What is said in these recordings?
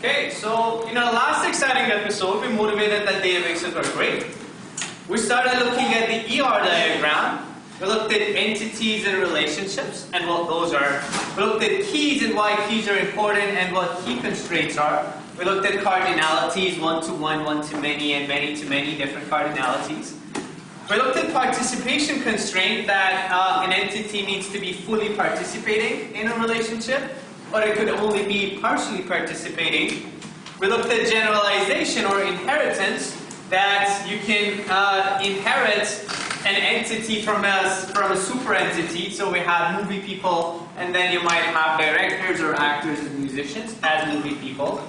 Okay, so in our last exciting episode, we motivated that databases were great. We started looking at the ER diagram. We looked at entities and relationships and what those are. We looked at keys and why keys are important and what key constraints are. We looked at cardinalities, one-to-one, one-to-many, and many-to-many different cardinalities. We looked at participation constraint, that an entity needs to be fully participating in a relationship, but it could only be partially participating. We looked at generalization or inheritance, that you can inherit an entity from a super entity. So we have movie people, and then you might have directors or actors and musicians as movie people.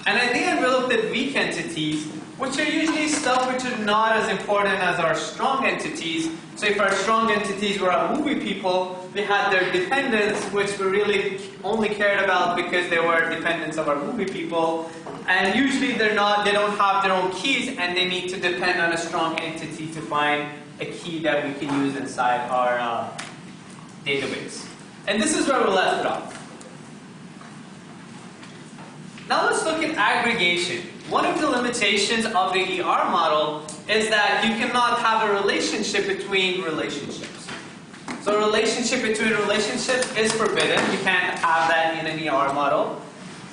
And at the end, we looked at weak entities, which are usually stuff which are not as important as our strong entities. So if our strong entities were our movie people, they had their dependents, which we really only cared about because they were dependents of our movie people. And usually they don't have their own keys, and they need to depend on a strong entity to find a key that we can use inside our database. And this is where we left it off. Now let's look at aggregation. One of the limitations of the ER model is that you cannot have a relationship between relationships. So a relationship between relationships is forbidden. You can't have that in an ER model.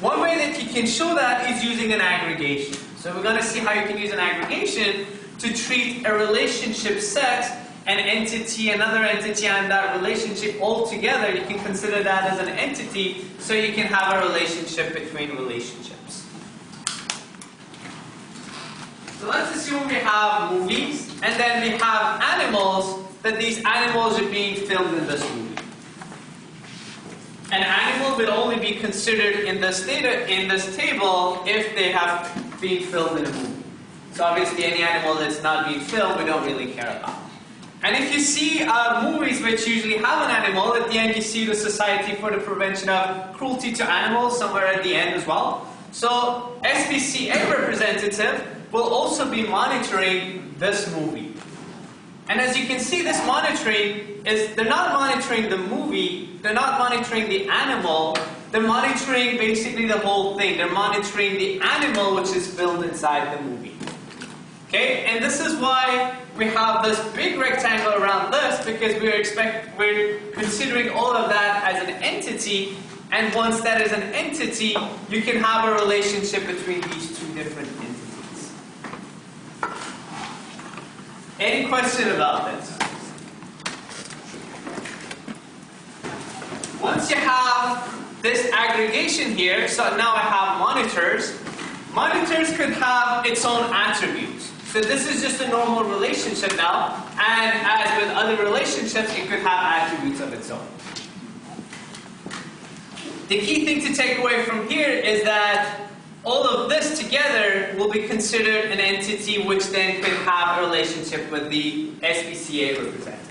One way that you can show that is using an aggregation. So we're going to see how you can use an aggregation to treat a relationship set, an entity, another entity, and that relationship all together. You can consider that as an entity, so you can have a relationship between relationships. So let's assume we have movies, and then we have animals, that these animals are being filmed in this movie. An animal will only be considered in this table if they have been filmed in a movie. So obviously any animal that's not being filmed, we don't really care about. And if you see movies which usually have an animal, at the end you see the Society for the Prevention of Cruelty to Animals somewhere at the end as well. So SPCA representative will also be monitoring this movie. And as you can see, this monitoring is, they're not monitoring the movie, they're not monitoring the animal, they're monitoring basically the whole thing. They're monitoring the animal which is filmed inside the movie. Okay, and this is why we have this big rectangle around this, because we're considering all of that as an entity, and once that is an entity, you can have a relationship between these two different entities. Any question about this? Once you have this aggregation here, so now I have monitors. Monitors could have its own attributes. So this is just a normal relationship now, and as with other relationships, it could have attributes of its own. The key thing to take away from here is that all of this together will be considered an entity which then could have a relationship with the SPCA representative.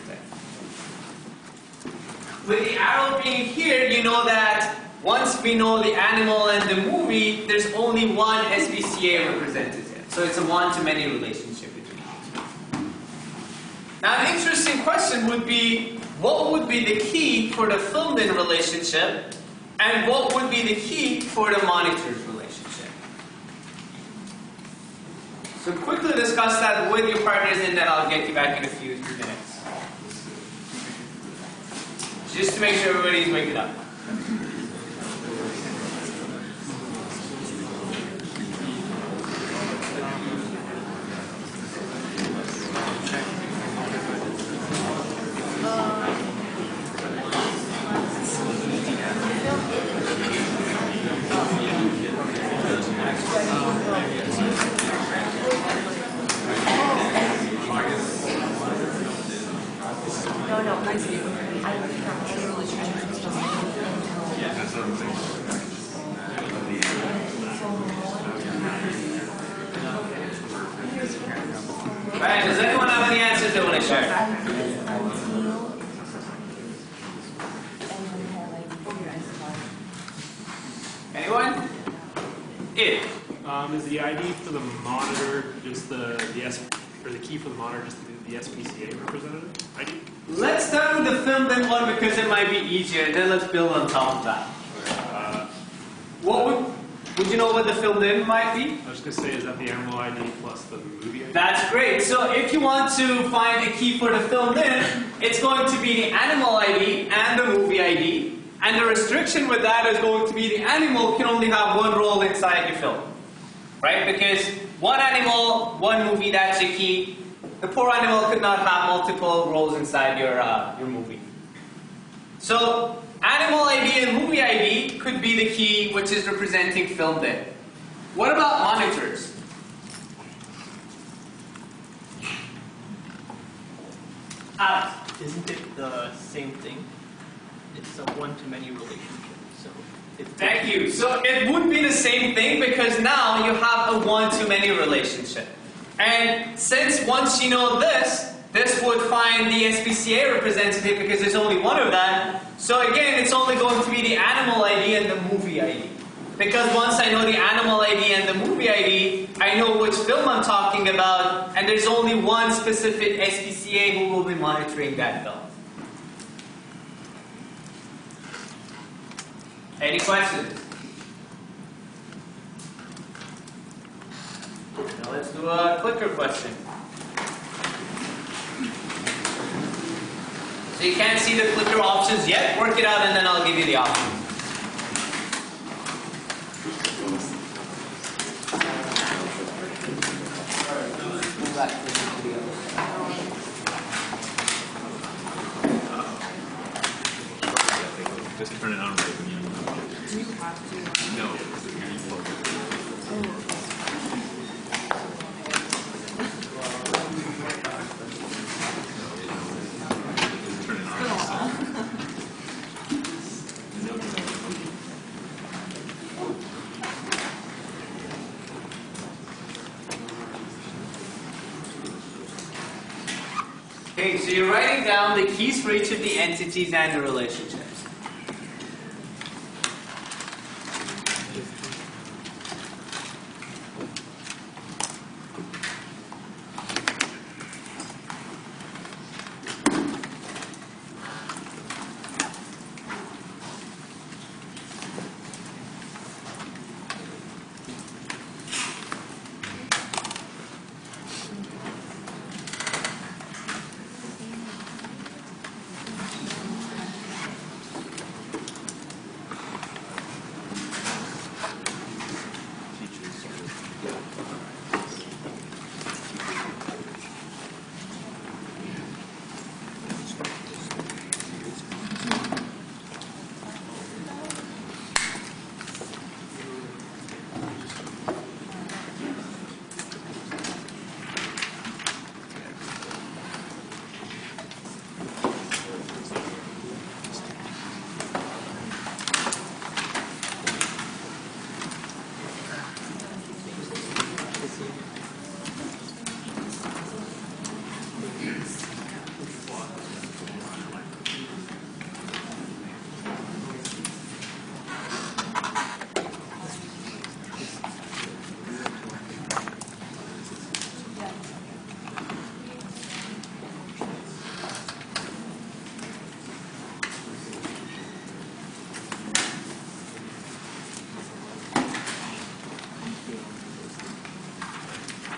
With the arrow being here, you know that once we know the animal and the movie, there's only one SPCA representative. So it's a one-to-many relationship between the two. Now an interesting question would be, what would be the key for the filmed-in relationship, and what would be the key for the monitors relationship? So quickly discuss that with your partners, and then I'll get you back in a few minutes. Just to make sure everybody's waking up. Right, does anyone have any answers they want to share? Anyone? Is the ID for the monitor just the key for the monitor just the SPCA representative ID? Let's start with the filmed-in one because it might be easier, and then let's build on top of that. Would you know what the filled in might be? I was just going to say, is that the animal ID plus the movie ID? That's great. So if you want to find a key for the filled in, it's going to be the animal ID and the movie ID. And the restriction with that is going to be the animal can only have one role inside your film. Right? Because one animal, one movie, that's your key. The poor animal could not have multiple roles inside your movie. So animal ID and movie ID could be the key which is representing filmed in. What about monitors? Isn't it the same thing? It's a one-to-many relationship. So Thank you. So it would be the same thing because now you have a one-to-many relationship. And since once you know this would find the SPCA representative because there's only one of them. So again, it's only going to be the animal ID and the movie ID. Because once I know the animal ID and the movie ID, I know which film I'm talking about, and there's only one specific SPCA who will be monitoring that film. Any questions? Now let's do a clicker question. So you can't see the clicker options yet. Work it out and then I'll give you the options. Just turn it on right when you Do you have to? No. Turn it on. Okay, so you're writing down the keys for each of the entities and the relationships.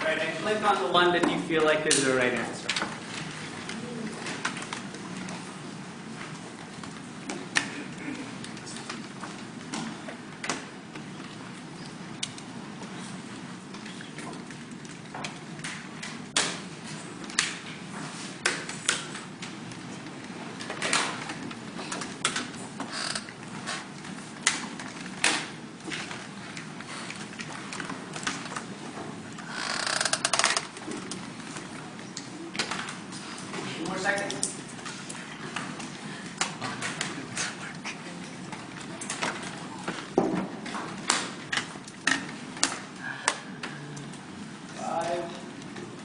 Right, and click on the one that you feel like is the right answer. Seconds. Five,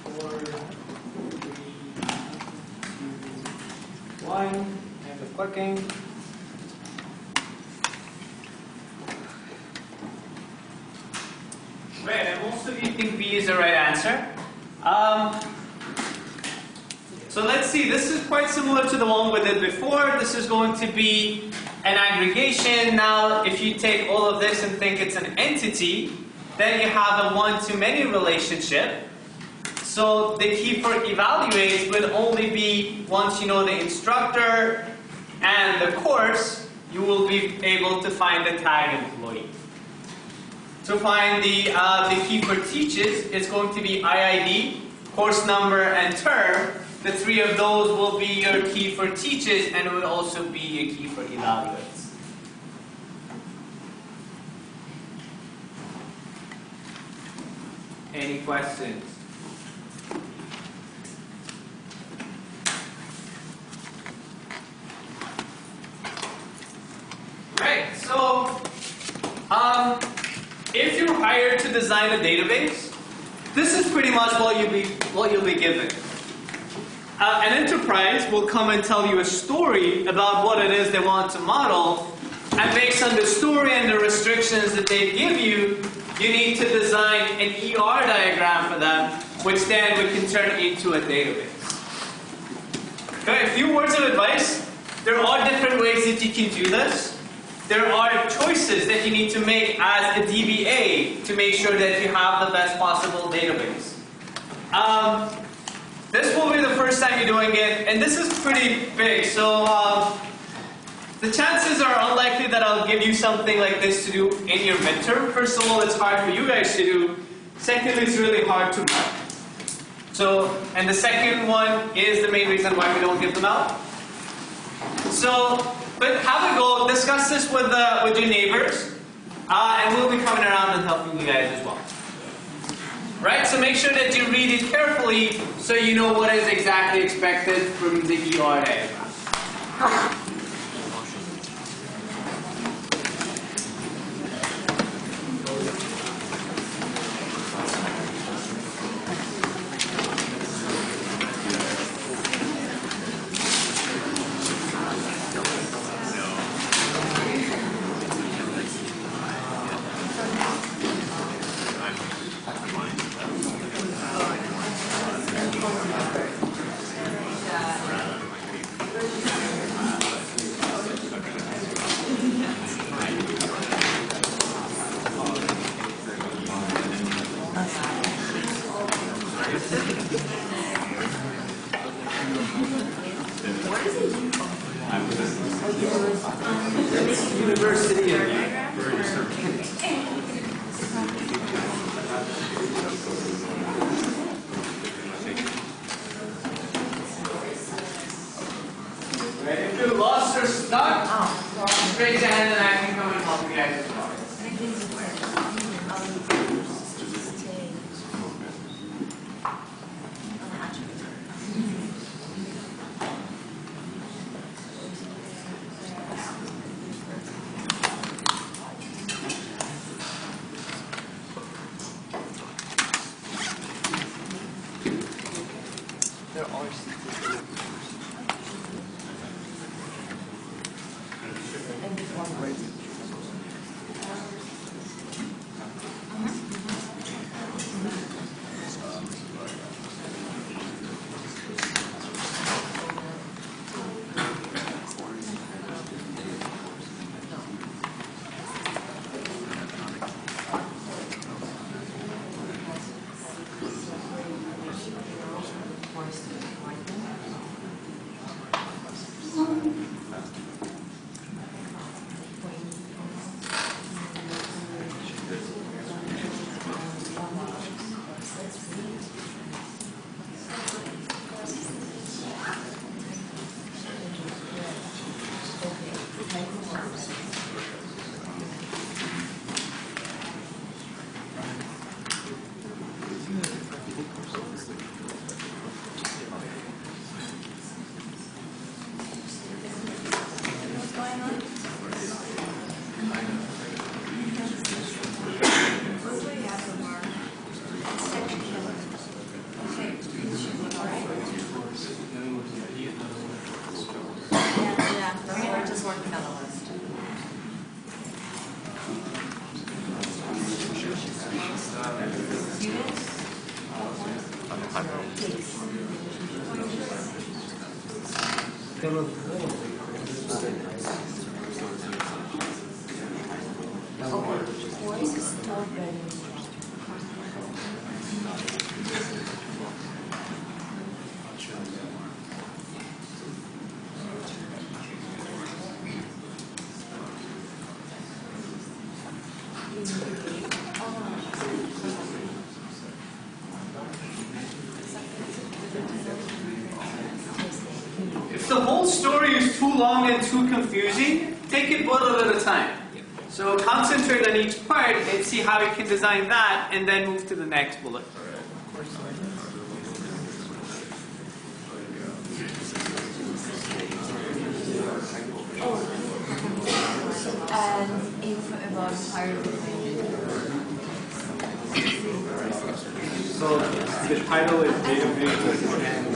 four, three, two, one. End of clicking. Right, and most of you think B is the right answer. So let's see, this is quite similar to the one we did before. This is going to be an aggregation. Now, if you take all of this and think it's an entity, then you have a one-to-many relationship. So the key for evaluate will only be once you know the instructor and the course, you will be able to find the tag employee. To find the key for teaches, it's going to be IID, course number, and term. The three of those will be your key for teaches, and it will also be your key for evaluates. Any questions? Right, so if you're hired to design a database, this is pretty much what you'll be given. An enterprise will come and tell you a story about what it is they want to model, and based on the story and the restrictions that they give you, you need to design an ER diagram for them, which then we can turn into a database. Okay, a few words of advice. There are different ways that you can do this. There are choices that you need to make as a DBA to make sure that you have the best possible database. This will be the first time you're doing it, and this is pretty big, so the chances are unlikely that I'll give you something like this to do in your midterm. First of all, it's hard for you guys to do. Secondly, it's really hard to mark. So, and the second one is the main reason why we don't give them out. So, but have a go, discuss this with your neighbors, and we'll be coming around and helping you guys as well. Right, so make sure that you read it carefully so you know what is exactly expected from the ER diagram. University of If you're lost or stuck, just raise your hand and I can come and help you guys as well. Voice is stored values. If the whole story is too long and too confusing, take it bullet at a time. So concentrate on each part and see how you can design that, and then move to the next bullet. And info about higher So the title is database and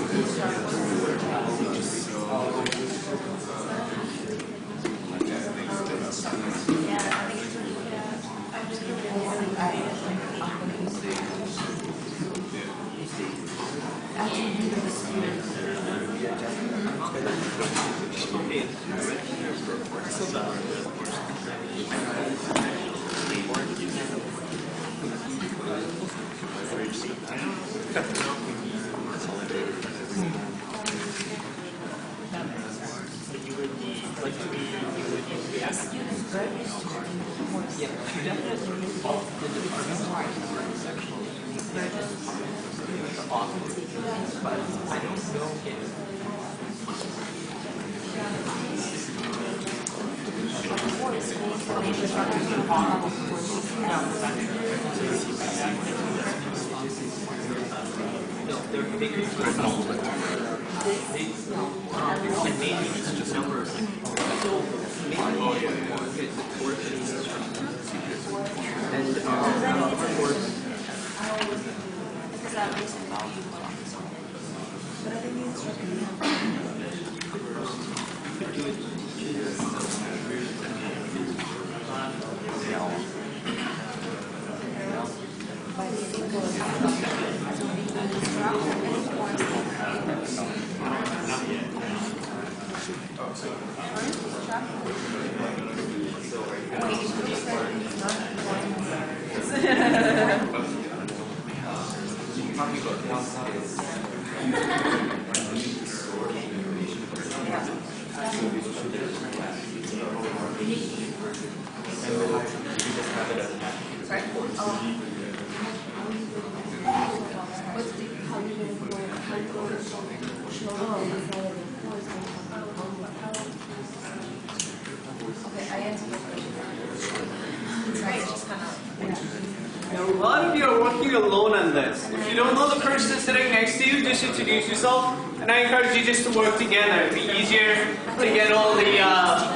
Now, a lot of you are working alone on this. If you don't know the person sitting next to you, just introduce yourself, and I encourage you just to work together. It'd be easier to get all the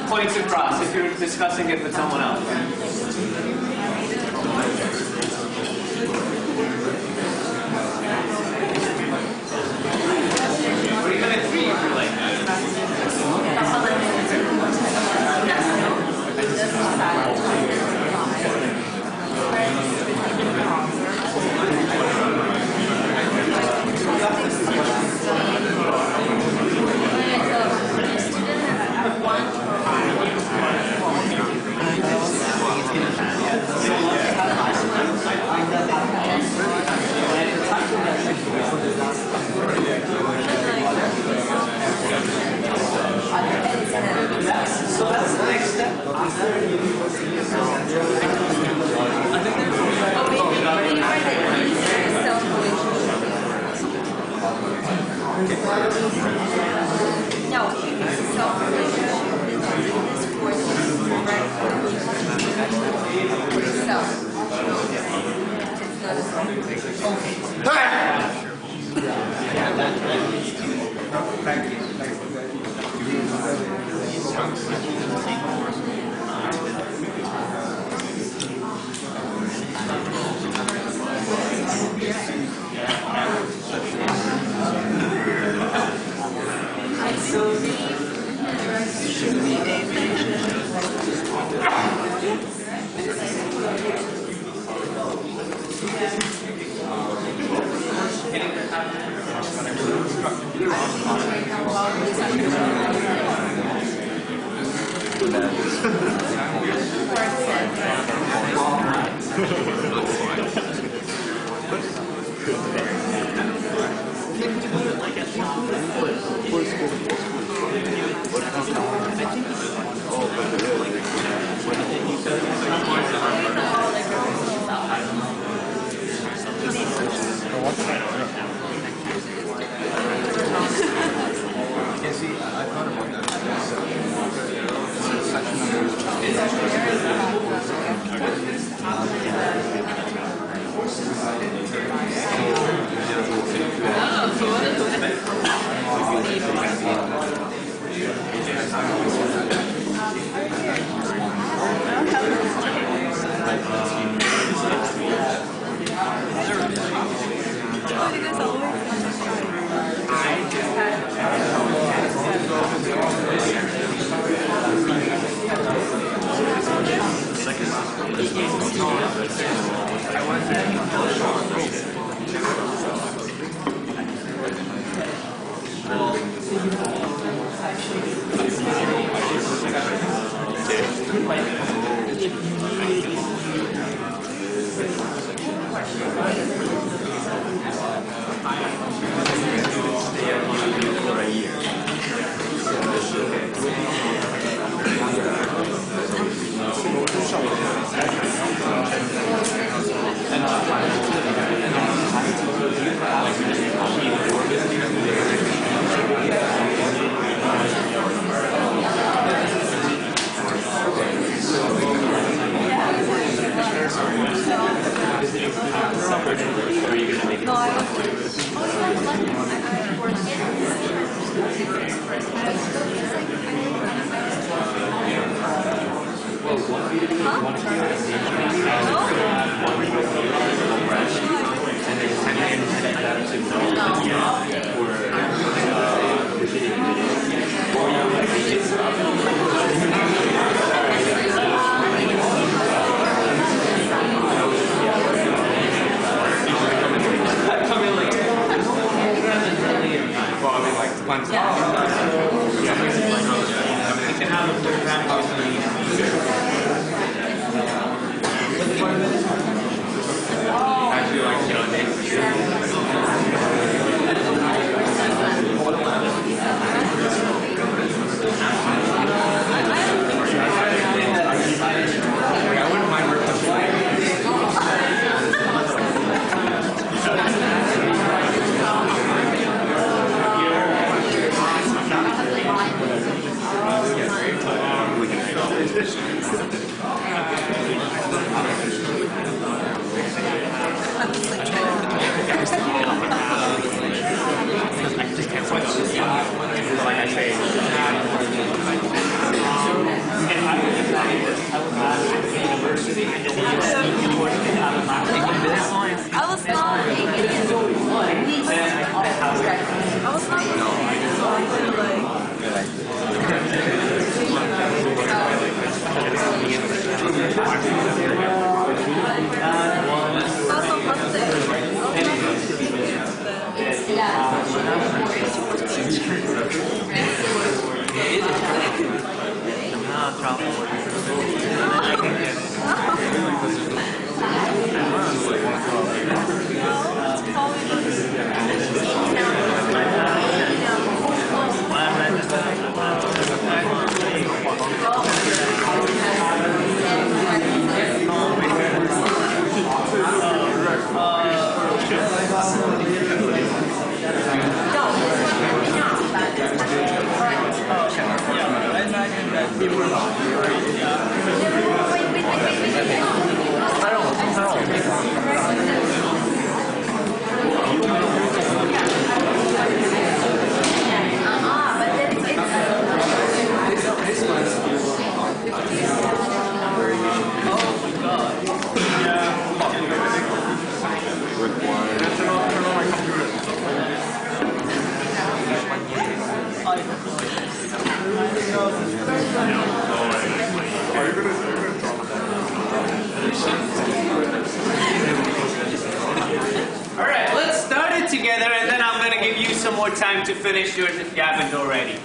points across if you're discussing it with someone else. Or even a three if you like. So that's the next step. No, that. Alright, let's start it together and then I'm going to give you some more time to finish yours if you haven't already.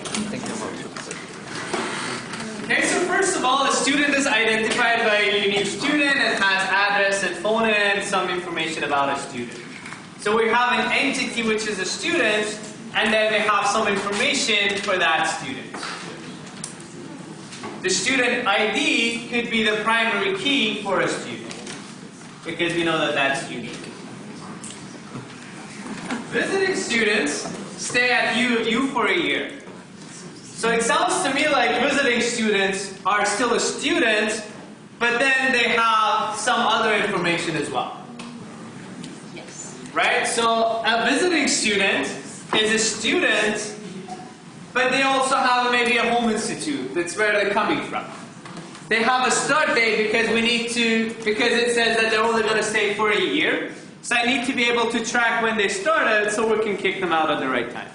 Okay, so first of all, a student is identified by a unique student and has address and phone and some information about a student. So we have an entity which is a student, and then we have some information for that student. The student ID could be the primary key for a student, because we know that that's unique. Visiting students stay at U of U for a year. So it sounds to me like visiting students are still a student, but then they have some other information as well. Yes. Right? So a visiting student is a student, but they also have maybe a home institute. That's where they're coming from. They have a start date because it says that they're only going to stay for a year. So I need to be able to track when they started so we can kick them out at the right time.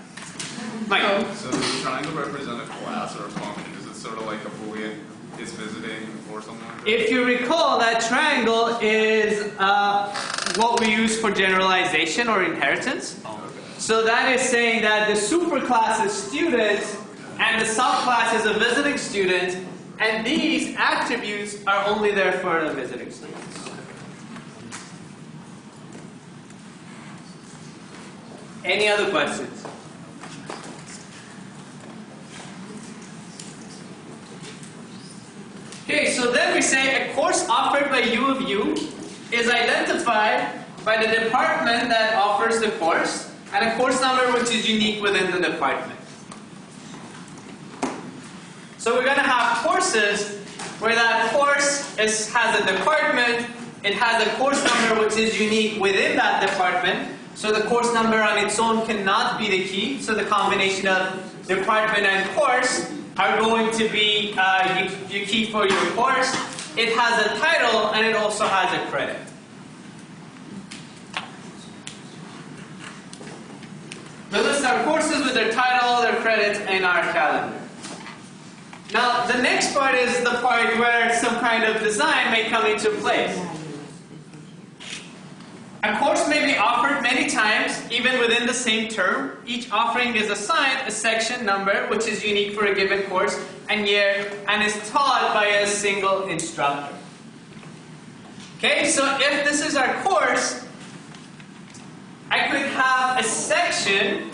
Mike? So does the triangle represent a class or a function? Is it sort of like a Boolean? is visiting or something like that? If you recall, that triangle is what we use for generalization or inheritance. Oh, okay. So that is saying that the superclass is student and the subclass is a visiting student, and these attributes are only there for the visiting students. Any other questions? Okay, so then we say a course offered by U of U is identified by the department that offers the course and a course number which is unique within the department. So we're going to have courses where that course has a department, it has a course number which is unique within that department. So the course number on its own cannot be the key. So the combination of department and course are going to be your key for your course. It has a title and it also has a credit. We list our courses with their title, their credit, and our calendar. Now the next part is the part where some kind of design may come into place. A course may be offered many times, even within the same term. Each offering is assigned a section number, which is unique for a given course and year, and is taught by a single instructor. Okay, so if this is our course, I could have a section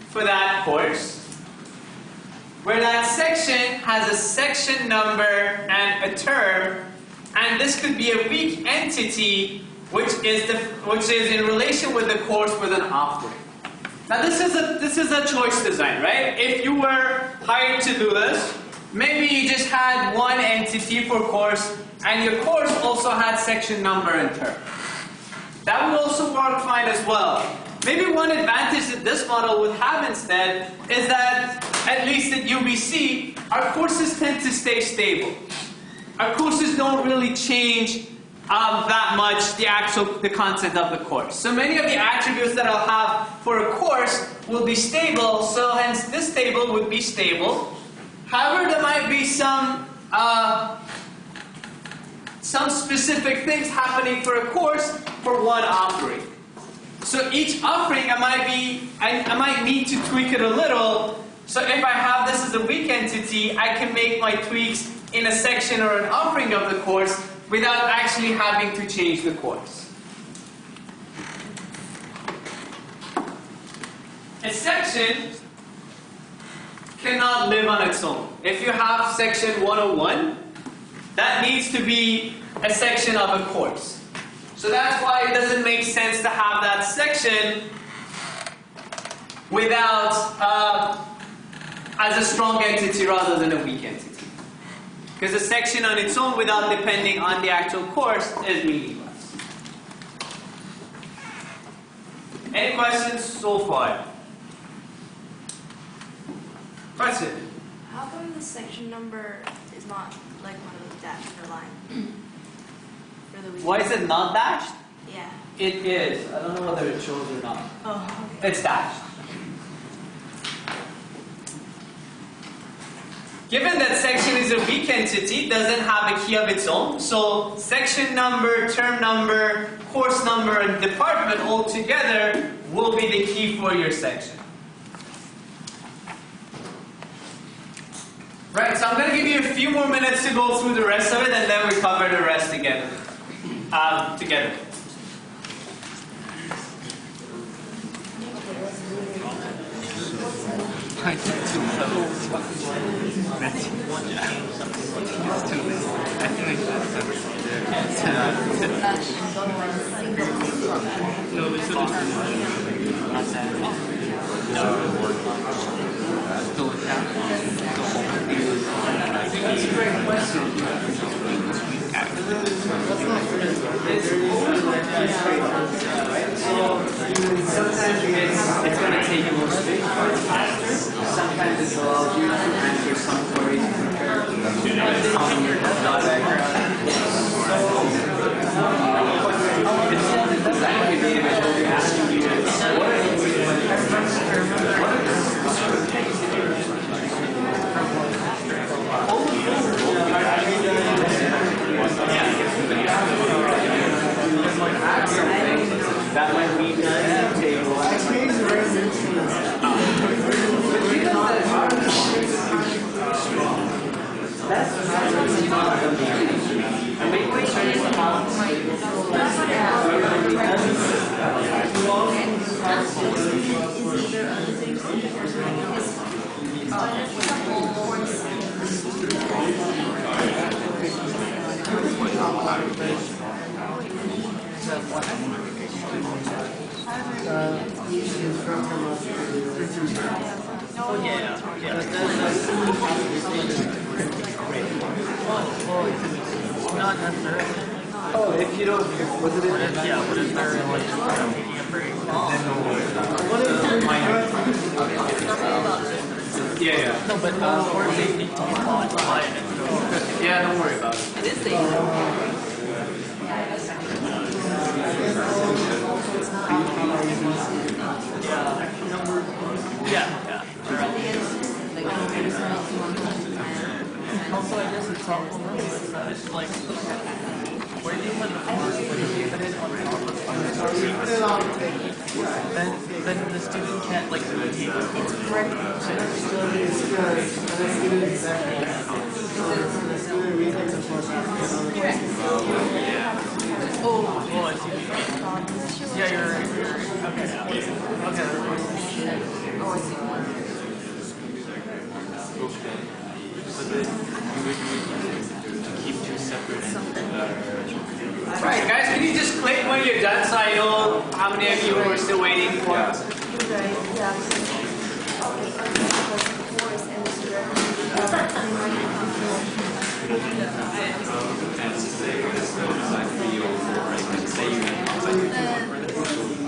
for that course, where that section has a section number and a term, and this could be a weak entity which is in relation with the course with an offering. Now this is a choice design, right? If you were hired to do this, maybe you just had one entity for course, and your course also had section number and term. That would also work fine as well. Maybe one advantage that this model would have instead is that, at least at UBC, our courses tend to stay stable. Our courses don't really change that much the content of the course. So many of the attributes that I'll have for a course will be stable, so hence this table would be stable. However, there might be some specific things happening for a course for one offering. So each offering I might need to tweak it a little. So if I have this as a weak entity, I can make my tweaks in a section or an offering of the course without actually having to change the course. A section cannot live on its own. If you have section 101, that needs to be a section of a course. So that's why it doesn't make sense to have that section without as a strong entity rather than a weak entity. Because a section on its own without depending on the actual course is meaningless. Any questions so far? Question? How come the section number is not like one of those dashed or line? For the week? Why is it not dashed? Yeah. It is. I don't know whether it shows or not. Oh, okay. It's dashed. Given that section is a weak entity, it doesn't have a key of its own, so section number, term number, course number, and department all together will be the key for your section. Right, so I'm going to give you a few more minutes to go through the rest of it, and then we cover the rest together. That's a great question. It's always going to be straight answer, right? So sometimes it's going to take you more space faster. Sometimes it allows you to answer some queries on your background. It does actually be you're asking you what are all of those Oh yeah, yeah. Not necessarily. Oh, if you don't, what did it? Yeah, what if they're like taking a break? Yeah. No, but or if they need to modify it. Yeah, don't worry about it. It is the Yeah. Also, I guess it's helpful to it's like where do you put the force when you put it on top of then the student can't like deviate. It's correct. Oh, I see. Yeah, you're right. Okay. Oh, I see. Keep two separate. Alright, guys, can you just click when you're done so I know how many of you are still waiting for?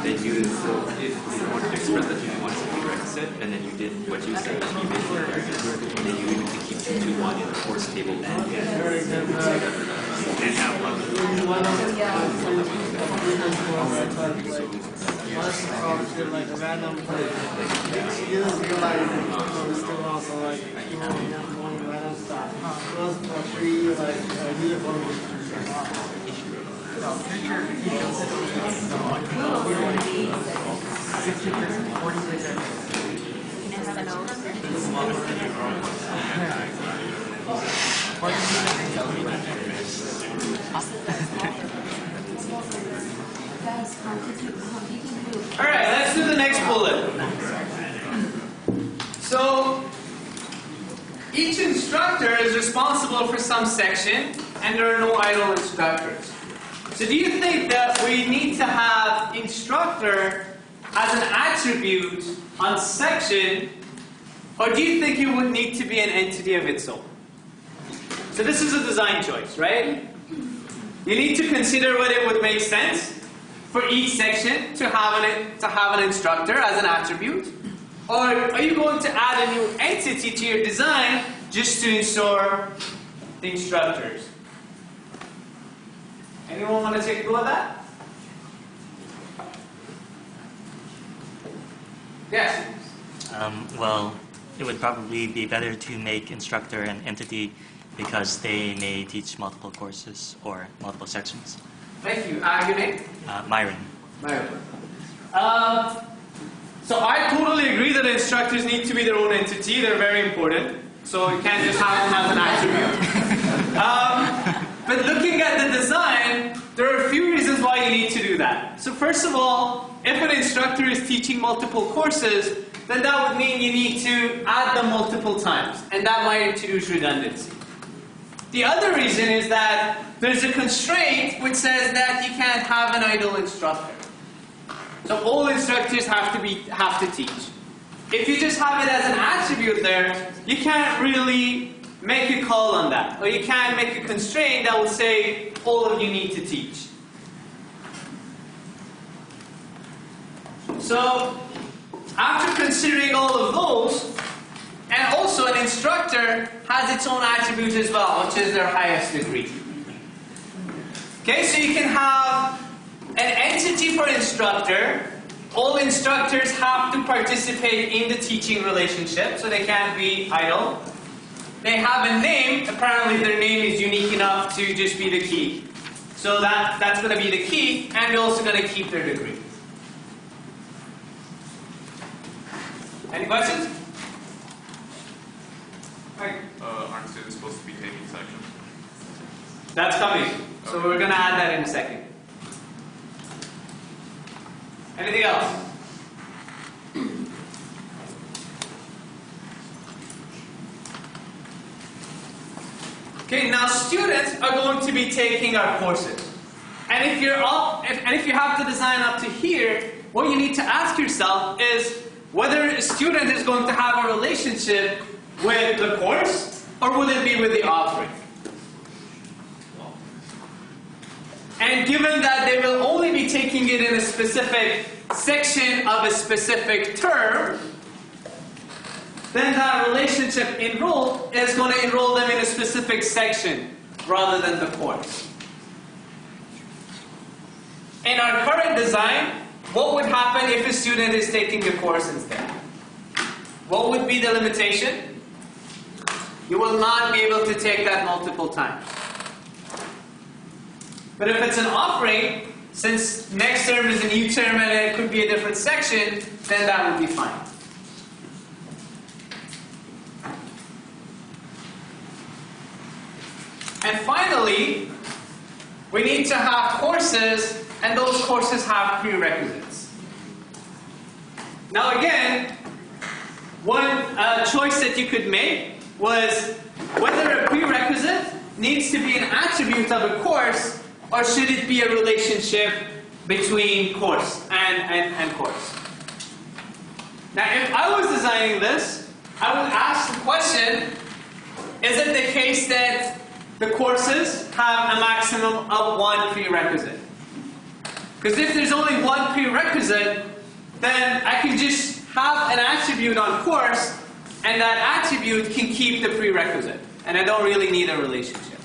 Then you, if you wanted to express that you wanted to correct it, and then you did what you said, you made it correct, and then you need to keep 2-1 in the course table and have one. Like random play. You just realize still also like one random stuff. Those for free like uniform. Alright, let's do the next bullet. So, each instructor is responsible for some section, and there are no idle instructors. So do you think that we need to have instructor as an attribute on section, or do you think it would need to be an entity of its own? So this is a design choice, right? You need to consider whether it would make sense for each section to have an instructor as an attribute, or are you going to add a new entity to your design just to ensure the instructors? Anyone want to take a go at that? Yes? Well, it would probably be better to make instructor an entity because they may teach multiple courses or multiple sections. Thank you. Your name? Myron. Myron. So I totally agree that instructors need to be their own entity. They're very important. So you can't just have them as an attribute. But looking at the design, there are a few reasons why you need to do that. So first of all, if an instructor is teaching multiple courses, then that would mean you need to add them multiple times. And that might introduce redundancy. The other reason is that there's a constraint which says that you can't have an idle instructor. So all instructors have to teach. If you just have it as an attribute there, you can't really make a call on that. Or you can't make a constraint that will say all of you need to teach. So after considering all of those, and also an instructor has its own attributes as well, which is their highest degree. Okay, so you can have an entity for instructor. All instructors have to participate in the teaching relationship, so they can't be idle. They have a name. Apparently their name is unique enough to just be the key. So that's going to be the key, and they're also going to keep their degree. Any questions? Aren't students supposed to be taking sections? That's coming. So we're going to add that in a second. Anything else? Okay, now students are going to be taking our courses. And if you have to design up to here, what you need to ask yourself is whether a student is going to have a relationship with the course or will it be with the offering. And given that they will only be taking it in a specific section of a specific term, then that relationship enrolled is going to enroll them in a specific section rather than the course. In our current design, what would happen if a student is taking a course instead? What would be the limitation? You will not be able to take that multiple times. But if it's an offering, since next term is a new term and it could be a different section, then that would be fine. And finally, we need to have courses, and those courses have prerequisites. Now again, one choice that you could make was whether a prerequisite needs to be an attribute of a course or should it be a relationship between course and course. Now if I was designing this, I would ask the question, is it the case that the courses have a maximum of one prerequisite? Because if there's only one prerequisite, then I can just have an attribute on course, and that attribute can keep the prerequisite, and I don't really need a relationship.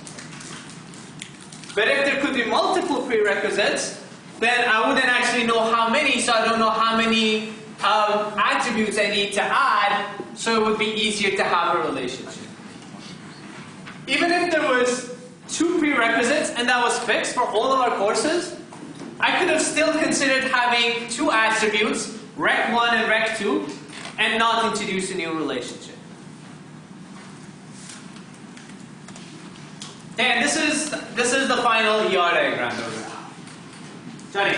But if there could be multiple prerequisites, then I wouldn't actually know how many, so I don't know how many attributes I need to add, so it would be easier to have a relationship. Even if there was 2 prerequisites and that was fixed for all of our courses, I could have still considered having 2 attributes, Rec 1 and Rec 2, and not introduce a new relationship. And this is the final ER diagram that we're going to have. Johnny?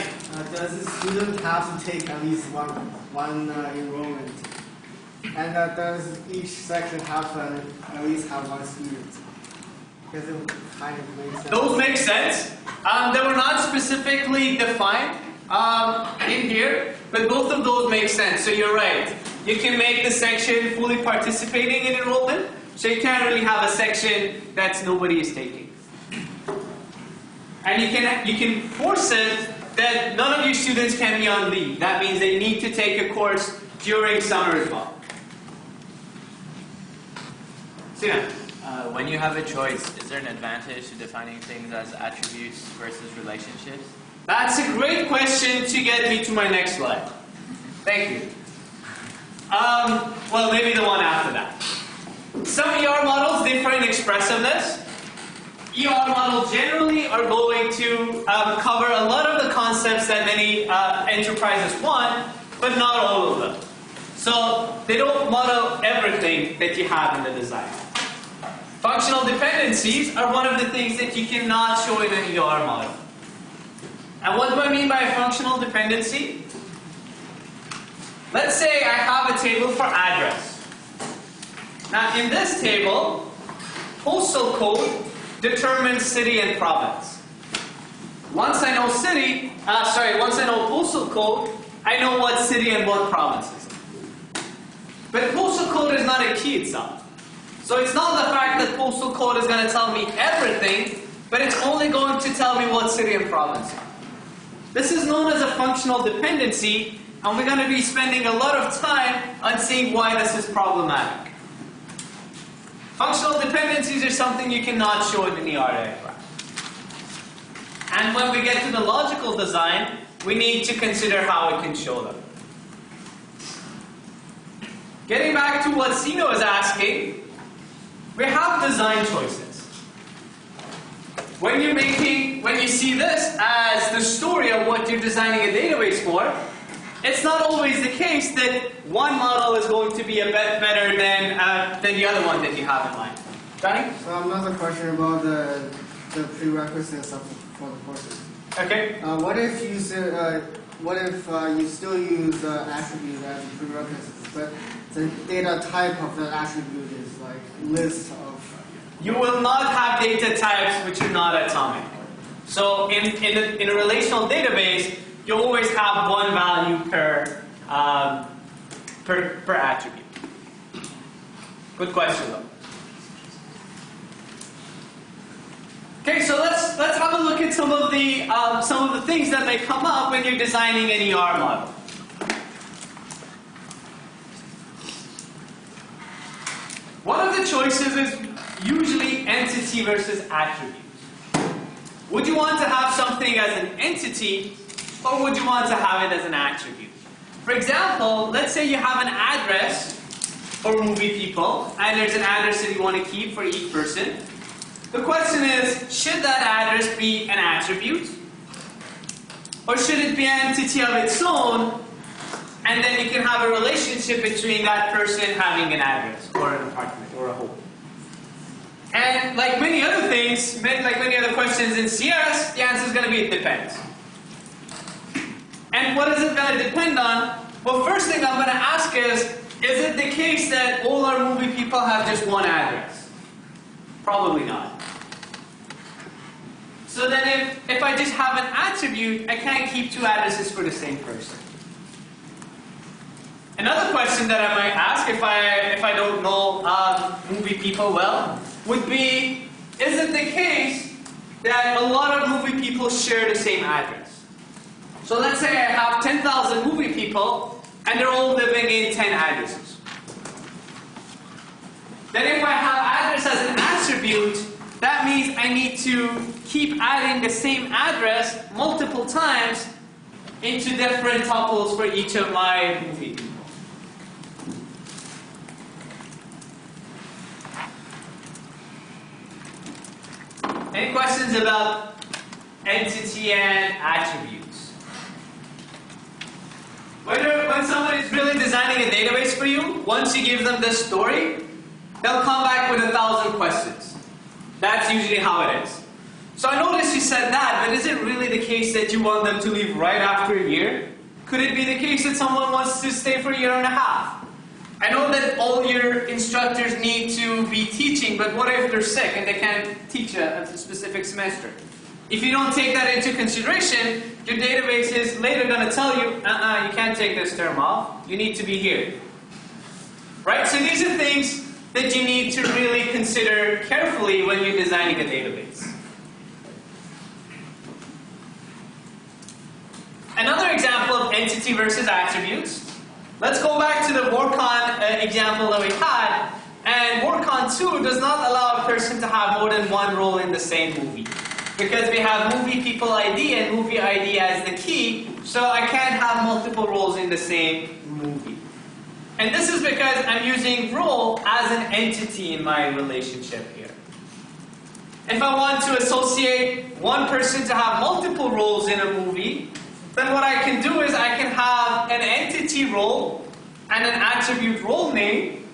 Does the student have to take at least one enrollment? And does each section have to at least have 1 student? Because it would kind of make sense. Those make sense. They were not specifically defined in here, but both of those make sense. So you're right. You can make the section fully participating in enrollment, so you can't really have a section that nobody is taking. And you can force it that none of your students can be on leave. That means they need to take a course during summer as well. Sina? When you have a choice, is there an advantage to defining things as attributes versus relationships? That's a great question to get me to my next slide. Thank you. Well, maybe the one after that. Some ER models differ in expressiveness. ER models generally are going to cover a lot of the concepts that many enterprises want, but not all of them. So they don't model everything that you have in the design. Functional dependencies are one of the things that you cannot show in an ER model. And what do I mean by a functional dependency? Let's say I have a table for address. Now in this table, postal code determines city and province. Once I know postal code, I know what city and what province is. But postal code is not a key itself. So it's not the fact that postal code is going to tell me everything, but it's only going to tell me what city and province are. This is known as a functional dependency, and we're going to be spending a lot of time on seeing why this is problematic. Functional dependencies are something you cannot show in an ER diagram. And when we get to the logical design, we need to consider how we can show them. Getting back to what Sino is asking, we have design choices. When you see this as the story of what you're designing a database for, it's not always the case that one model is going to be a bit better than the other one that you have in mind. Johnny? So another question about the prerequisites for the courses. Okay. What if you you still use attribute as a prerequisite, but the data type of the attribute is like list of you will not have data types which are not atomic. So in a relational database, you always have one value per attribute. Good question though. Okay, so let's have a look at some of the things that may come up when you're designing an ER model. One of the choices is usually entity versus attribute. Would you want to have something as an entity, or would you want to have it as an attribute? For example, let's say you have an address for movie people, and there's an address that you want to keep for each person. The question is, should that address be an attribute? Or should it be an entity of its own, and then you can have a relationship between that person having an address, or an apartment, or a home? And like many other things, like many other questions in CS, the answer is going to be it depends. And what is it going to depend on? Well, first thing I'm going to ask is it the case that all our movie people have just one address? Probably not. So then if I just have an attribute, I can't keep two addresses for the same person. Another question that I might ask if I don't know movie people well would be, is it the case that a lot of movie people share the same address? So let's say I have 10,000 movie people and they're all living in 10 addresses. Then if I have address as an attribute, that means I need to keep adding the same address multiple times into different tuples for each of my movie people. Any questions about entity and attributes? When someone is really designing a database for you, once you give them this story, they'll come back with 1,000 questions. That's usually how it is. So I noticed you said that, but is it really the case that you want them to leave right after a year? Could it be the case that someone wants to stay for a year and a half? I know that all your instructors need to be teaching, but what if they're sick and they can't teach a specific semester? If you don't take that into consideration, your database is later going to tell you, you can't take this term off, you need to be here. Right? So these are things that you need to really consider carefully when you're designing a database. Another example of entity versus attributes. Let's go back to the WorkOn example that we had. And WorkOn 2 does not allow a person to have more than one role in the same movie. Because we have movie people ID and movie ID as the key, so I can't have multiple roles in the same movie. And this is because I'm using role as an entity in my relationship here. If I want to associate one person to have multiple roles in a movie, then what I can do is I can have an entity role and an attribute role name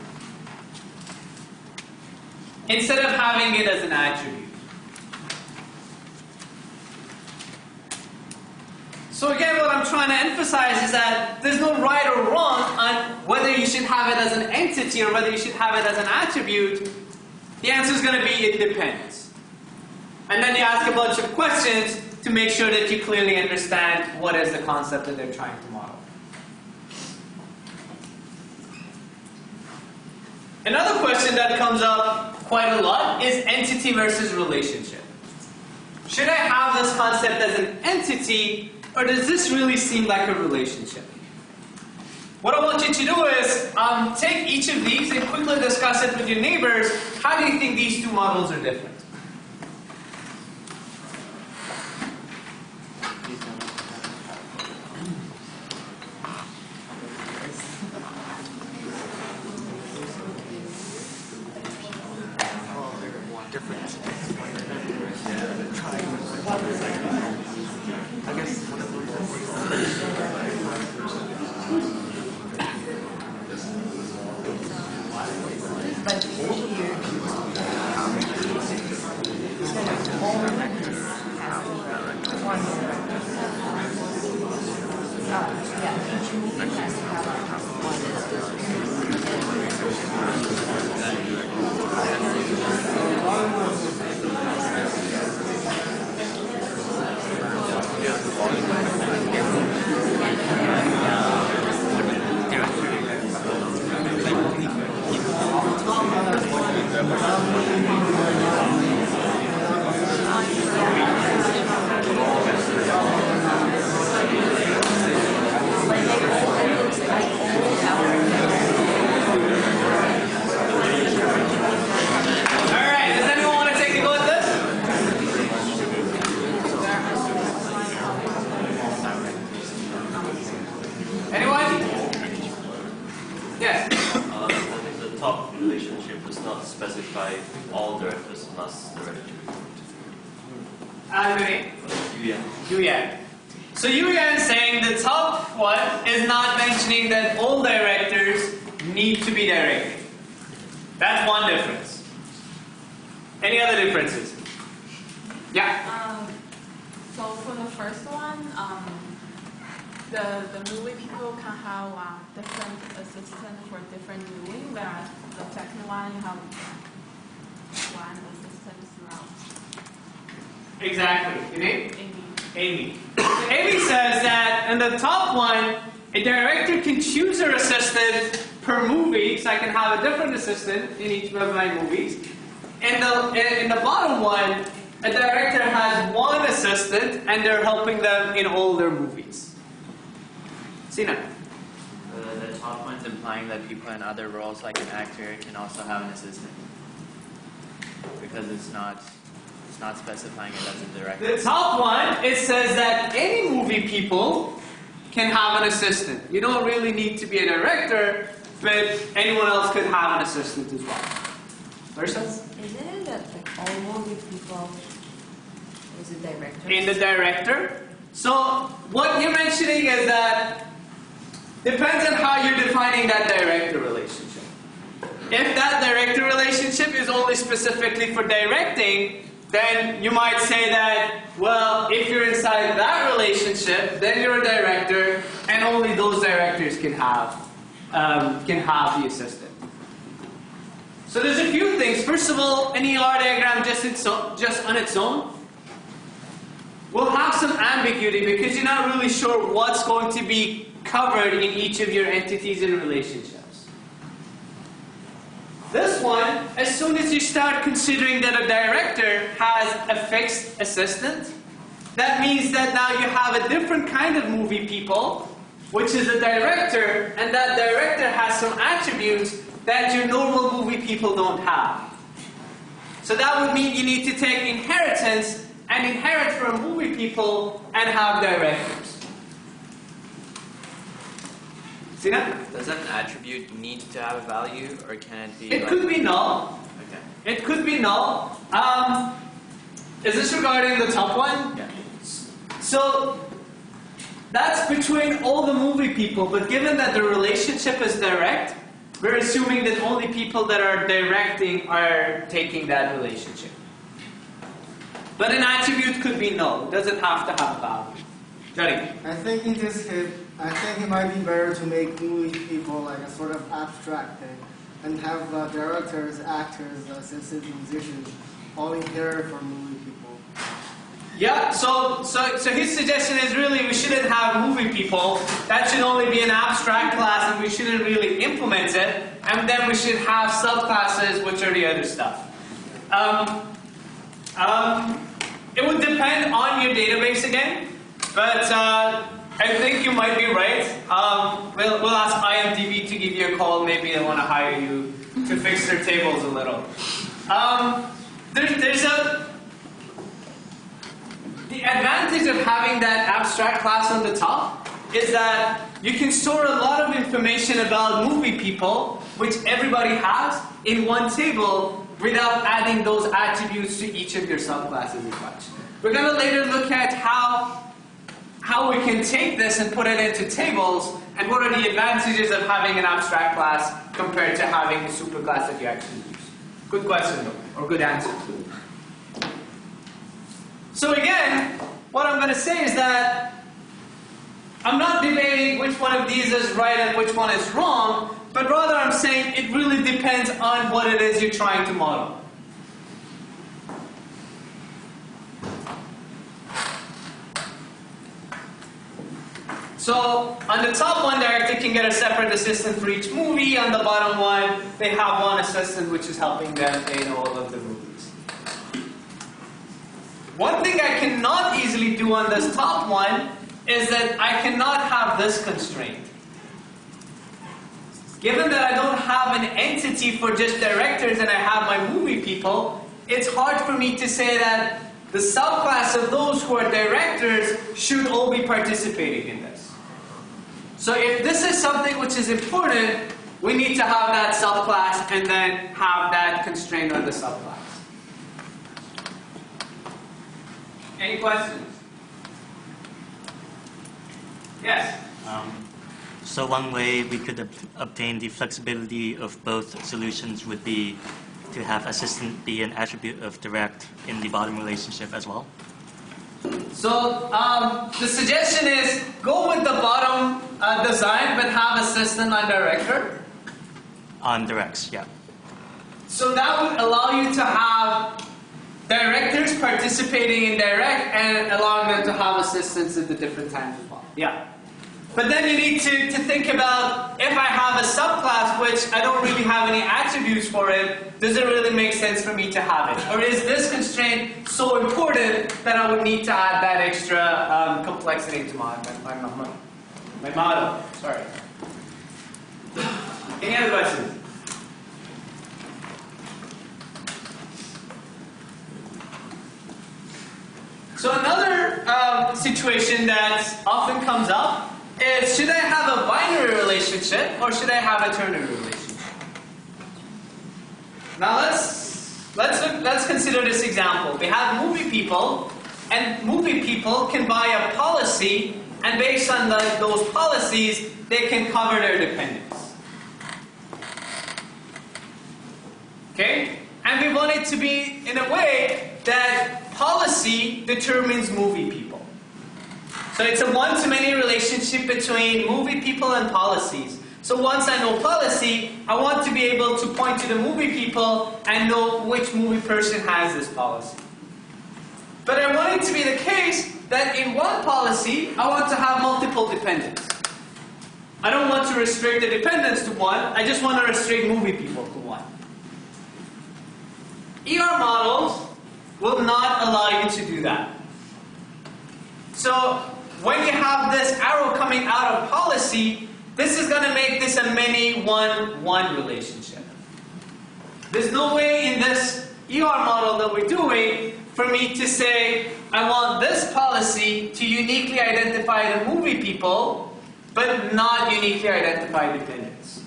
instead of having it as an attribute. So again, what I'm trying to emphasize is that there's no right or wrong on whether you should have it as an entity or whether you should have it as an attribute. The answer is going to be it depends. And then you ask a bunch of questions to make sure that you clearly understand what is the concept that they're trying to model. Another question that comes up quite a lot is entity versus relationship. Should I have this concept as an entity, or does this really seem like a relationship? What I want you to do is take each of these and quickly discuss it with your neighbors. How do you think these two models are different? specify all directors plus director. Yuyan. So Yuyan is saying the top one is not mentioning that all directors need to be directing. That's one difference. Any other differences? Yeah. So for the first one, the movie people can have different assistants for different movie, whereas the second one you have one assistant throughout. Exactly. Your name? Amy. Amy says that in the top one, a director can choose her assistant per movie, so I can have a different assistant in each of my movies. In the bottom one, a director has one assistant, and they're helping them in all their movies. Sina? The top one's implying that people in other roles, like an actor, can also have an assistant. Because it's not specifying it as a director. The top one, it says that any movie people can have an assistant. You don't really need to be a director, but anyone else could have an assistant as well. Versa? Isn't it that like all movie people is a director? In the director. So what you're mentioning is that depends on how you're defining that director relationship. If that director relationship is only specifically for directing, then you might say that, well, if you're inside that relationship, then you're a director, and only those directors can have the assistant. So there's a few things. First of all, an ER diagram just on its own will have some ambiguity because you're not really sure what's going to be covered in each of your entities and relationships. This one, as soon as you start considering that a director has a fixed assistant, that means that now you have a different kind of movie people, which is a director, and that director has some attributes that your normal movie people don't have. So that would mean you need to take inheritance and inherit from movie people and have directors. See that? Does an attribute need to have a value, or can it be? It could be null. Okay. It could be null. Is this regarding the top one? Yeah. So that's between all the movie people, but given that the relationship is direct, we're assuming that only people that are directing are taking that relationship. But an attribute could be null. It doesn't have to have value. Johnny? I think in this case, I think it might be better to make movie people like a sort of abstract thing, and have directors, actors, assistant musicians all inherit from movie people. Yeah, so his suggestion is really we shouldn't have movie people. That should only be an abstract class and we shouldn't really implement it. And then we should have subclasses, which are the other stuff. It would depend on your database again, but I think you might be right. We'll ask IMDb to give you a call. Maybe they want to hire you to fix their tables a little. The advantage of having that abstract class on the top is that you can store a lot of information about movie people, which everybody has, in one table without adding those attributes to each of your subclasses as much. We're going to later look at how we can take this and put it into tables, and what are the advantages of having an abstract class compared to having a superclass that you actually use. Good question, though, or good answer. So again, what I'm going to say is that I'm not debating which one of these is right and which one is wrong, but rather I'm saying it really depends on what it is you're trying to model. So on the top one, director can get a separate assistant for each movie. On the bottom one, they have one assistant which is helping them in all of the movies. One thing I cannot easily do on this top one is that I cannot have this constraint. Given that I don't have an entity for just directors and I have my movie people, it's hard for me to say that the subclass of those who are directors should all be participating in this. So if this is something which is important, we need to have that subclass and then have that constraint on the subclass. Any questions? Yes? So one way we could obtain the flexibility of both solutions would be to have assistant be an attribute of direct in the bottom relationship as well. So the suggestion is go with the bottom design but have assistant on director. On directs, yeah. So that would allow you to have directors participating in direct and allowing them to have assistants at the different times as well. Yeah. But then you need to think about, if I have a subclass which I don't really have any attributes for it, does it really make sense for me to have it? Or is this constraint so important that I would need to add that extra complexity to my model? Sorry. Any other questions? So another situation that often comes up is, should I have a binary relationship or should I have a ternary relationship? Now let's consider this example. We have movie people, and movie people can buy a policy, and based on those policies, they can cover their dependents. Okay? And we want it to be in a way that policy determines movie people. So it's a one-to-many relationship between movie people and policies. So once I know policy, I want to be able to point to the movie people and know which movie person has this policy. But I want it to be the case that in one policy, I want to have multiple dependents. I don't want to restrict the dependents to one, I just want to restrict movie people to one. ER models will not allow you to do that. So when you have this arrow coming out of policy, this is going to make this a many one-one relationship. There's no way in this ER model that we're doing for me to say, I want this policy to uniquely identify the movie people, but not uniquely identify dependents.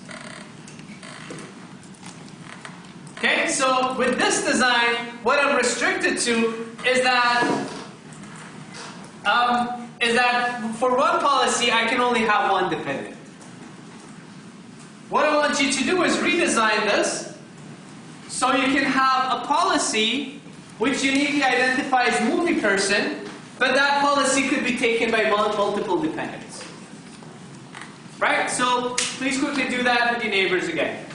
Okay, so with this design, what I'm restricted to is that for one policy, I can only have one dependent. What I want you to do is redesign this so you can have a policy which uniquely identifies movie person, but that policy could be taken by multiple dependents. Right? So please quickly do that with your neighbors again.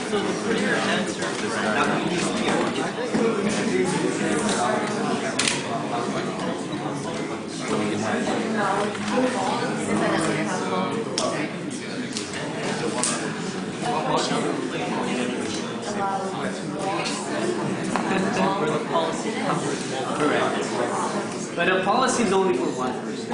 So the clear answer for the policy covers multiple. Correct. But a policy is only for one person.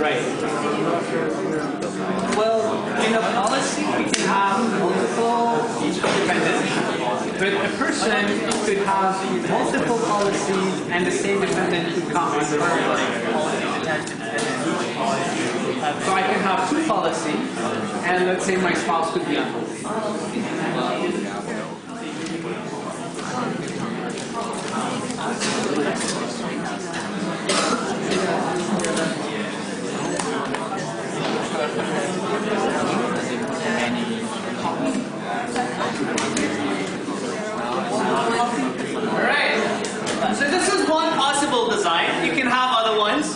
Right. Well, in a policy, we can have multiple dependents, but a person could have multiple policies and the same dependent could come under policy attached to dependent. So I can have two policies, and let's say my spouse could be on both. Alright, so this is one possible design. You can have other ones.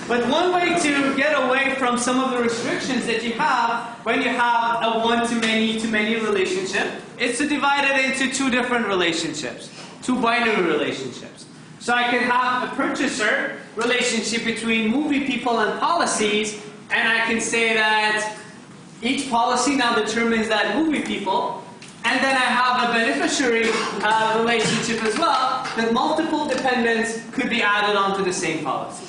But one way to get away from some of the restrictions that you have when you have a one-to-many relationship is to divide it into two different relationships, two binary relationships. So I can have a purchaser relationship between movie people and policies, and I can say that Each policy now determines that movie people, and then I have a beneficiary relationship as well, that multiple dependents could be added onto the same policy.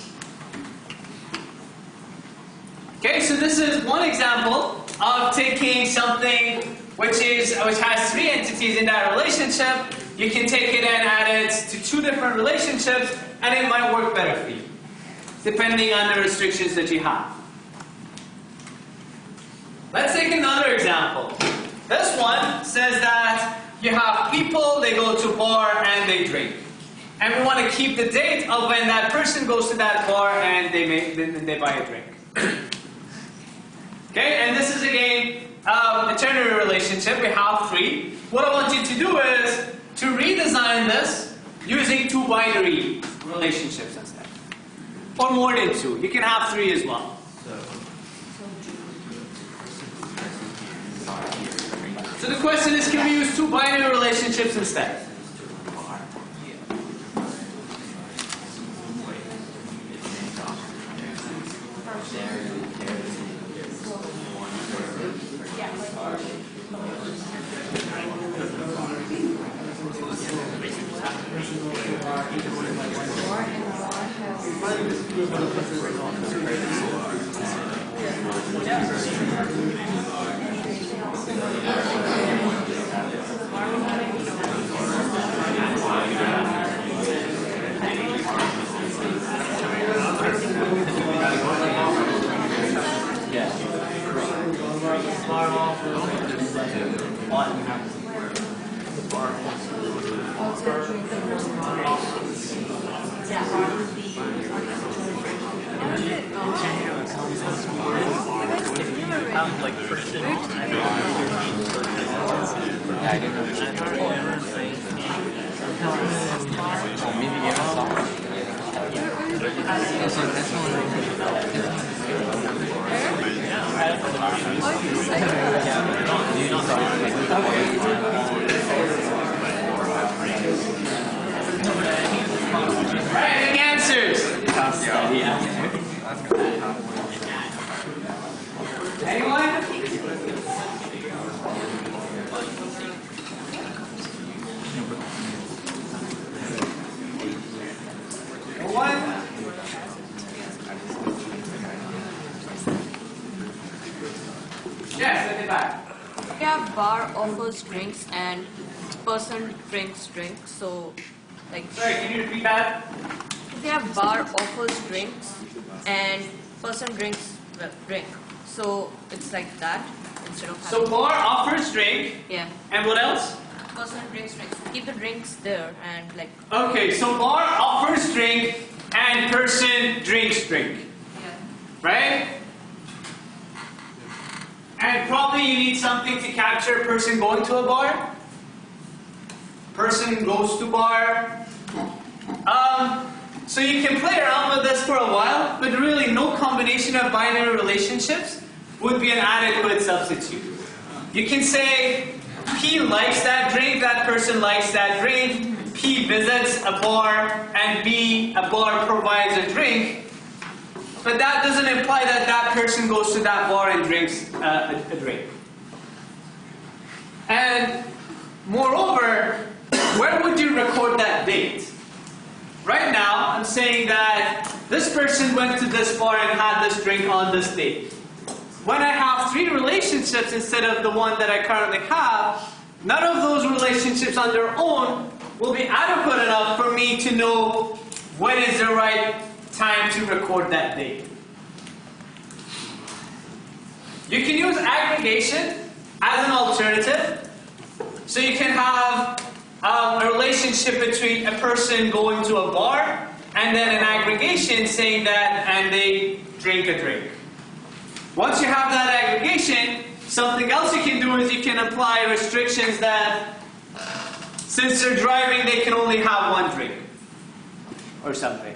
Okay, so this is one example of taking something which has three entities in that relationship. You can take it and add it to two different relationships, and it might work better for you, depending on the restrictions that you have. Let's take another example. This one says that you have people, they go to a bar and they drink. And we want to keep the date of when that person goes to that bar and they buy a drink. Okay, and this is again a ternary relationship. We have three. What I want you to do is to redesign this using two binary relationships instead. Or more than two. You can have three as well. So the question is, can we use two binary relationships instead? Right, answers. Anyone? One. Yes, at the back. Yeah, bar offers drinks and person drinks drinks. So, like. Sorry, can you repeat that? They have bar offers drinks and person drinks drink. So it's like that instead of. So bar offers drink. Yeah. And what else? Person drinks drinks. Keep the drinks there and like. Okay, so bar offers drink and person drinks drink. Yeah. Right? And probably you need something to capture person going to a bar. Person goes to bar. So you can play around with this for a while, but really no combination of binary relationships would be an adequate substitute. You can say P likes that drink, that person likes that drink, P visits a bar, and B, a bar provides a drink. But that doesn't imply that that person goes to that bar and drinks a drink. And moreover, where would you record that date? Right now, I'm saying that this person went to this bar and had this drink on this date. When I have three relationships instead of the one that I currently have, none of those relationships on their own will be adequate enough for me to know when is the right time to record that date. You can use aggregation as an alternative. So you can have a relationship between a person going to a bar and then an aggregation saying that and they drink a drink. Once you have that aggregation, something else you can do is you can apply restrictions that since they're driving they can only have one drink or something.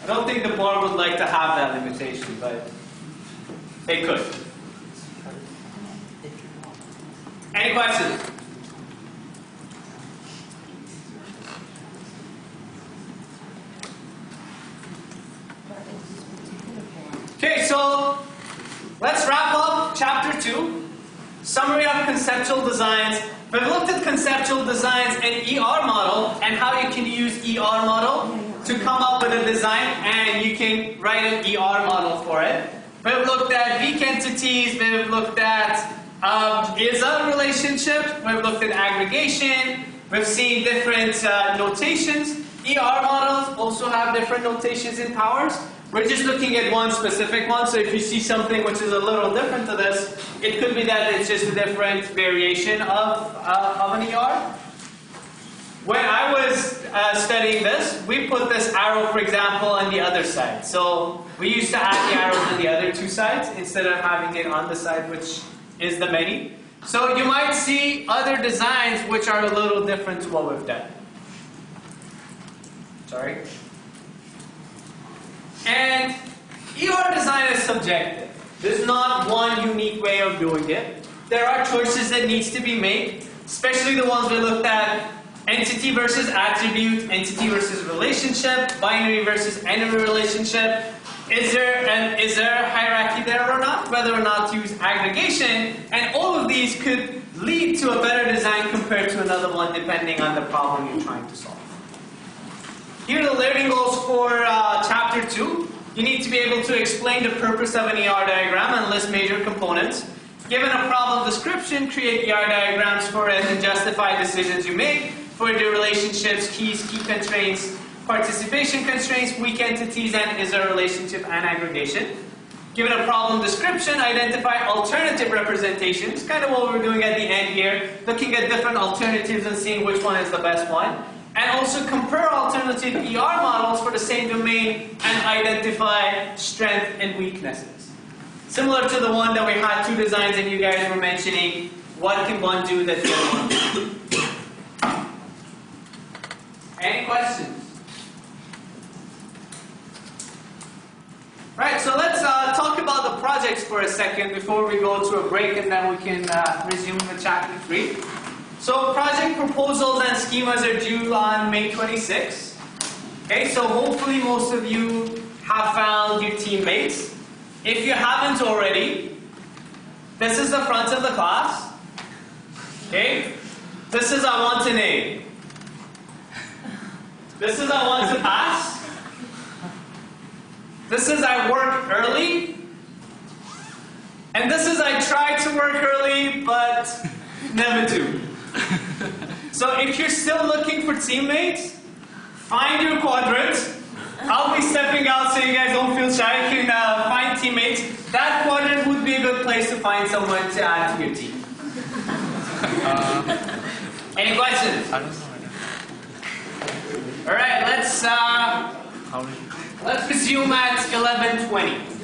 I don't think the bar would like to have that limitation, but they could. Any questions? Okay, so let's wrap up chapter 2. Summary of conceptual designs. We've looked at conceptual designs and ER model and how you can use ER model to come up with a design, and you can write an ER model for it. We've looked at weak entities. We've looked at is a relationship. We've looked at aggregation. We've seen different notations. ER models also have different notations and powers. We're just looking at one specific one, so if you see something which is a little different to this, it could be that it's just a different variation of an ER. When I was studying this, we put this arrow, for example, on the other side. So we used to add the arrows on the other two sides instead of having it on the side which is the many. So you might see other designs which are a little different to what we've done. Sorry. And ER design is subjective. There's not one unique way of doing it. There are choices that needs to be made, especially the ones we looked at: entity versus attribute, entity versus relationship, binary versus n-ary relationship. Is there a hierarchy there or not? Whether or not to use aggregation, and all of these could lead to a better design compared to another one depending on the problem you're trying to solve. Here are the learning goals for chapter 2. You need to be able to explain the purpose of an ER diagram and list major components. Given a problem description, create ER diagrams for it and justify decisions you make for the relationships, keys, key constraints, participation constraints, weak entities, and is there a relationship and aggregation. Given a problem description, identify alternative representations, kind of what we're doing at the end here, looking at different alternatives and seeing which one is the best one. And also compare alternative ER models for the same domain and identify strengths and weaknesses. Similar to the one that we had 2 designs and you guys were mentioning, what can one do that the other one can't? Any questions? Right, so let's talk about the projects for a second before we go to a break, and then we can resume the chapter 3. So project proposals and schemas are due on May 26. Okay, so hopefully most of you have found your teammates. If you haven't already, this is the front of the class. Okay, this is I want an A. This is I want to pass. This is I work early. And this is I try to work early, but never do. So if you're still looking for teammates, find your quadrant. I'll be stepping out so you guys don't feel shy. You can find teammates. That quadrant would be a good place to find someone to add to your team. Any questions? I don't know. All right, let's resume at 11:20.